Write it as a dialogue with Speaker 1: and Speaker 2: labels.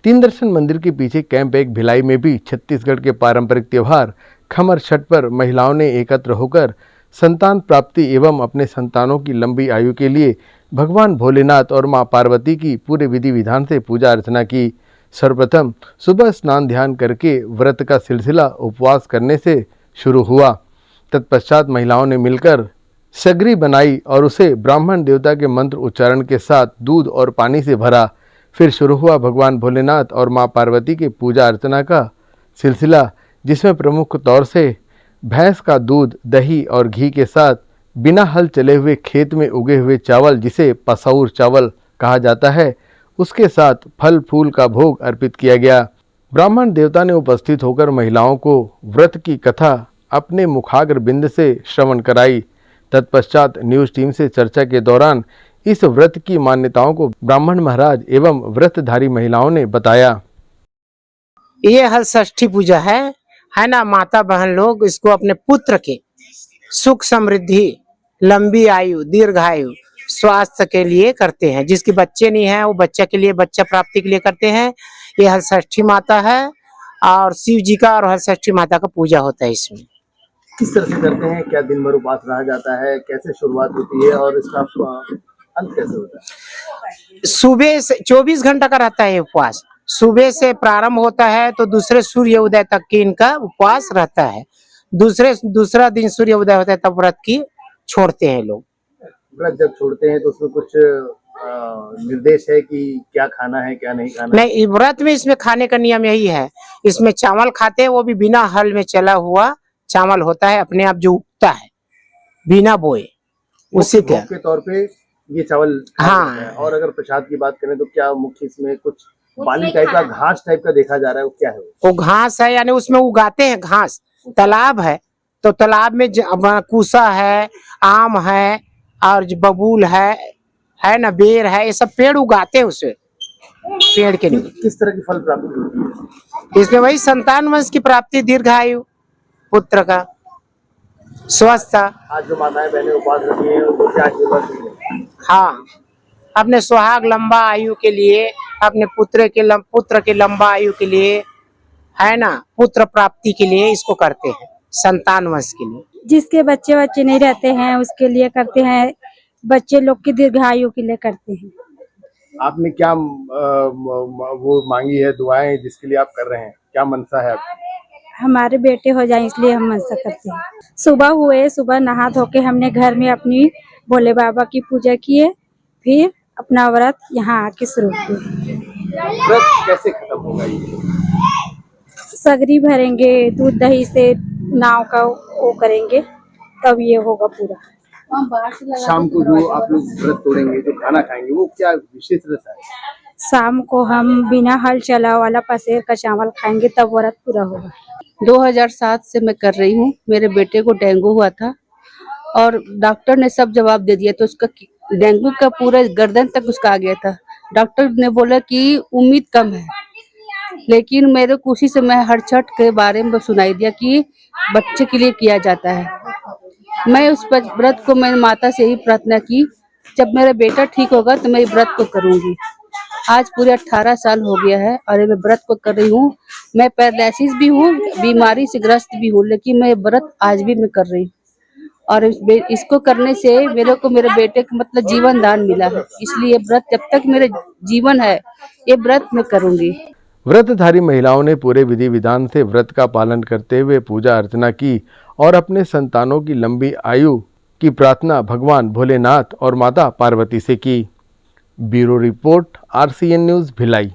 Speaker 1: तीन दर्शन मंदिर के पीछे कैंप एक भिलाई में भी छत्तीसगढ़ के पारंपरिक त्योहार खमर छठ पर महिलाओं ने एकत्र होकर संतान प्राप्ति एवं अपने संतानों की लंबी आयु के लिए भगवान भोलेनाथ और मां पार्वती की पूरे विधि विधान से पूजा अर्चना की। सर्वप्रथम सुबह स्नान ध्यान करके व्रत का सिलसिला उपवास करने से शुरू हुआ। तत्पश्चात महिलाओं ने मिलकर सगरी बनाई और उसे ब्राह्मण देवता के मंत्र उच्चारण के साथ दूध और पानी से भरा। फिर शुरू हुआ भगवान भोलेनाथ और मां पार्वती के पूजा अर्चना का सिलसिला, जिसमें प्रमुख तौर से भैंस का दूध, दही और घी के साथ बिना हल चले हुए खेत में उगे हुए चावल, जिसे पसौर चावल कहा जाता है, उसके साथ फल फूल का भोग अर्पित किया गया। ब्राह्मण देवता ने उपस्थित होकर महिलाओं को व्रत की कथा अपने मुखाग्र बिंद से श्रवण कराई। तत्पश्चात न्यूज टीम से चर्चा के दौरान इस व्रत की मान्यताओं को ब्राह्मण महाराज एवं व्रतधारी महिलाओं ने बताया।
Speaker 2: ये हल षष्ठी पूजा है ना। माता बहन लोग इसको अपने पुत्र के सुख समृद्धि, लंबी आयु, दीर्घायु, स्वास्थ्य के लिए करते हैं। जिसके बच्चे नहीं है वो बच्चा के लिए, बच्चा प्राप्ति के लिए करते हैं। ये हल षष्ठी माता है और शिव जी का और हल षष्ठी माता का पूजा होता है। इसमें
Speaker 1: किस तरह से करते हैं? क्या दिन भर उपवास रहा जाता है? कैसे शुरुआत होती है और इसका अंत कैसे होता है?
Speaker 2: सुबह से 24 घंटा का रहता है उपवास। सुबह से प्रारंभ होता है तो दूसरे सूर्य उदय तक की इनका उपवास रहता है। दूसरा दिन सूर्य उदय होता है तब व्रत की छोड़ते हैं लोग।
Speaker 1: व्रत जब छोड़ते हैं तो उसमें कुछ निर्देश है कि क्या खाना है क्या नहीं खाना?
Speaker 2: नहीं, व्रत में इसमें खाने का नियम यही है। इसमें चावल खाते हैं, वो भी बिना हल में चला हुआ चावल होता है, अपने आप जो उगता है बिना बोए, उसी
Speaker 1: के तौर पे ये चावल।
Speaker 2: हाँ।
Speaker 1: और अगर प्रसाद की बात करें तो क्या मुख्य इसमें कुछ बाली टाइप का, घास टाइप का देखा जा रहा है, वो क्या है?
Speaker 2: वो घास है, यानी उसमें उगाते हैं घास। तालाब है तो तालाब में कुसा है, आम है और बबूल है ना, बेर है, ये सब पेड़ उगाते हैं उसमें। पेड़ के लिए
Speaker 1: किस तरह की फल प्राप्ति होती है
Speaker 2: इसमें? वही संतान वंश की प्राप्ति, दीर्घायु, पुत्र का स्वस्थ।
Speaker 1: आज जो माताएं बहनें उपवास रखी हैं उनको क्या आशीर्वाद देंगे?
Speaker 2: हाँ, अपने सुहाग लंबा आयु के लिए, अपने पुत्र के लंबा आयु के लिए, है ना, पुत्र प्राप्ति के लिए इसको करते हैं, संतान वंश के लिए।
Speaker 3: जिसके बच्चे नहीं रहते हैं उसके लिए करते हैं, बच्चे लोग की दीर्घायु के लिए करते हैं।
Speaker 1: आपने क्या वो मांगी है दुआएं जिसके लिए आप कर रहे हैं? क्या मनसा है आपकी?
Speaker 3: हमारे बेटे हो जाए इसलिए हम मनसा करते हैं। सुबह नहा धो के हमने घर में अपनी भोले बाबा की पूजा किए, फिर अपना व्रत यहाँ आके शुरू किए।
Speaker 1: व्रत कैसे खत्म होगा ये?
Speaker 3: सगरी भरेंगे, दूध दही से नाव का वो करेंगे, तब ये होगा पूरा।
Speaker 1: शाम को जो आप लोग व्रत तोड़ेंगे, जो खाना खाएंगे, वो क्या विशेष रहता है?
Speaker 3: शाम को हम बिना हल चला वाला पसेर का चावल खाएंगे, तब व्रत पूरा होगा।
Speaker 4: 2007 से मैं कर रही हूँ। मेरे बेटे को डेंगू हुआ था और डॉक्टर ने सब जवाब दे दिया, तो उसका डेंगू का पूरा गर्दन तक उसका आ गया था। डॉक्टर ने बोला कि उम्मीद कम है, लेकिन मेरे को उसी से मैं हर छठ के बारे में सुनाई दिया कि बच्चे के लिए किया जाता है। मैं उस व्रत को मैंने माता से ही प्रार्थना की, जब मेरा बेटा ठीक होगा तो मैं व्रत को करूंगी। आज पूरे 18 साल हो गया है और मैं व्रत को कर रही हूँ। मैं पैरालिसिस भी हूँ, बीमारी से ग्रस्त भी हूँ, लेकिन मैं व्रत आज भी मैं कर रही हूँ। और इसको करने से मेरे को मेरे बेटे को मतलब जीवन दान मिला है, इसलिए व्रत जब तक मेरे जीवन है ये व्रत मैं करूंगी।
Speaker 1: व्रतधारी महिलाओं ने पूरे विधि विधान से व्रत का पालन करते हुए पूजा अर्चना की और अपने संतानों की लंबी आयु की प्रार्थना भगवान भोलेनाथ और माता पार्वती से की। Bureau report, RCN news, Bhilai.